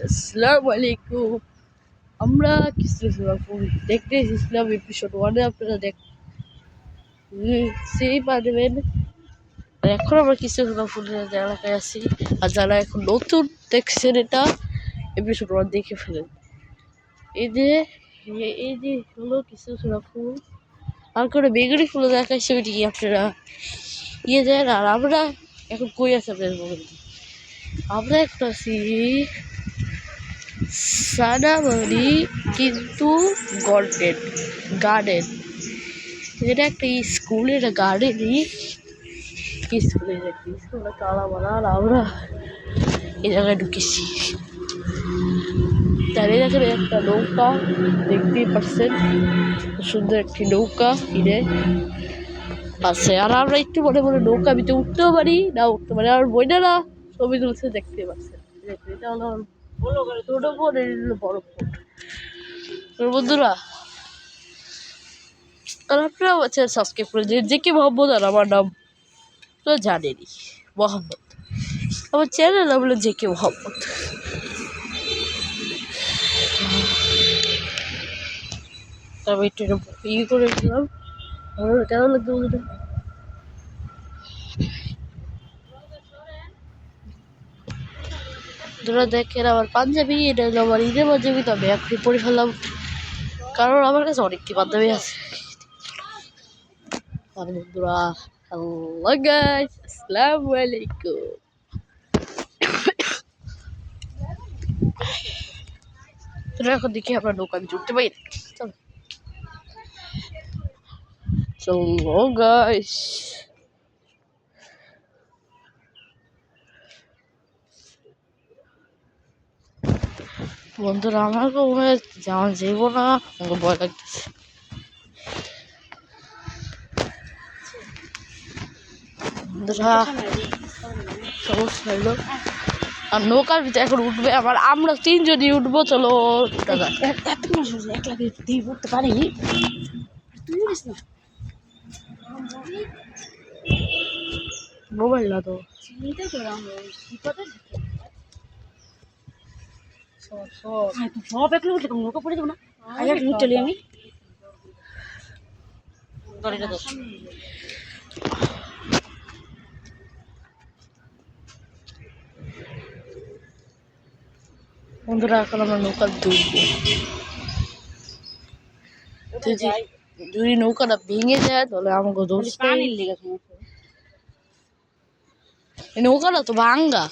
আসসালামু আলাইকুম। আমরা কিছু দেখতে এসেছিলাম এপিসোড 1-এ, আপনারা দেখতেই পারবেন। এখন আমরা কিছু ফুলের এলাকায় আছি, আর যারা এখন নতুন দেখছেন এটা এপিসোড 1 দেখে ফেলেন। এই যে হলো কিছু ফুল, আর করে বেগুনি ফুল দেখাচ্ছে, ওইটি আপনারা দেন। আর আমরা এখন কই আছি আপনাদের বলুন। আমরা এখন আছি সানামারি কিন্তু গার্ডেন এটা একটা স্কুলের গার্ডেনই। স্কুলের একটি স্কুলটা তালা মারা, আর আমরা এই জায়গায় ঢুকেছি। তার এখানে একটা নৌকা দেখতেই পাচ্ছেন, সুন্দর একটি নৌকা কিনে আছে। আর আমরা একটু মনে মনে নৌকা ভিতরে উঠতেও পারি, না উঠতে পারি। আর বইনারা ছবি তুলছে, দেখতে পাচ্ছেন। এটা হলো ছোট বোন, এটা হলো বড় বোন। বন্ধুরা, আর আপনারাও আছেন সাবস্ক্রাইব করে যে কে মোহাম্মদ, আর আমার নাম তো জানেনি মোহাম্মদ। আমার চ্যানেল নাম হলো যে কে মোহাম্মদ। তারপর একটু করে দিলাম, কেমন লাগতো বন্ধুরা? তোরা দেখেন আমার পাঞ্জাবি, এটা হলো আমার ঈদের পাঞ্জাবি। তবে এখন পরে ফেললাম কারণ আমার কাছে অনেকটি পাঞ্জাবি আছে। আর বন্ধুরা, হ্যালো গাইস, আসসালামু আলাইকুম। তোরা এখন দেখি আমরা নৌকা আমি উঠতে পারি। চলো গাইস, বন্ধুরা আমাকে মনে হয় যেমন যাইব না, আমাকে ভয় লাগতেছে। বন্ধুরা সমস্যা হইলো, আর নৌকার ভিতরে এখন উঠবে আবার, আমরা তিনজনই উঠবো। চলো উঠতে পারি, মোবাইল না তো সব একলে উঠলে নৌকা পড়ে যাবো না। চলি আমি বন্ধুরা, এখন আমরা নৌকা ডুববো। যদি নৌকাটা ভেঙে যায় তাহলে আমাকে দোষ। নৌকাটা তো ভাঙ্গা।